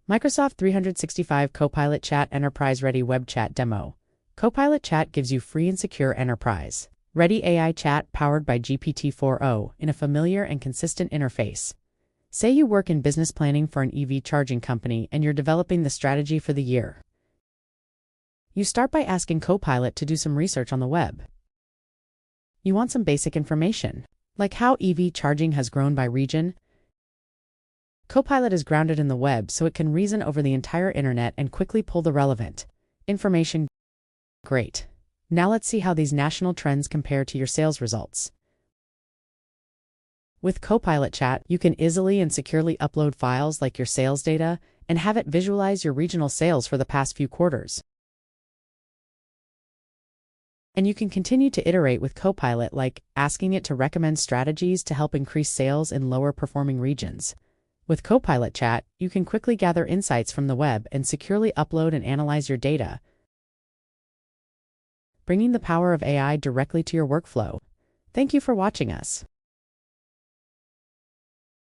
Microsoft 365 Copilot Chat Enterprise-Ready Web Chat Demo. Copilot Chat gives you free and secure enterprise-ready AI chat powered by GPT-4o in a familiar and consistent interface. Say you work in business planning for an EV charging company and you're developing the strategy for the year. You start by asking Copilot to do some research on the web. You want some basic information, like how EV charging has grown by region. Copilot is grounded in the web, so it can reason over the entire internet and quickly pull the relevant information. Great. Now let's see how these national trends compare to your sales results. With Copilot Chat, you can easily and securely upload files like your sales data and have it visualize your regional sales for the past few quarters. And you can continue to iterate with Copilot, like asking it to recommend strategies to help increase sales in lower-performing regions. With Copilot Chat, you can quickly gather insights from the web and securely upload and analyze your data, bringing the power of AI directly to your workflow. Thank you for watching us.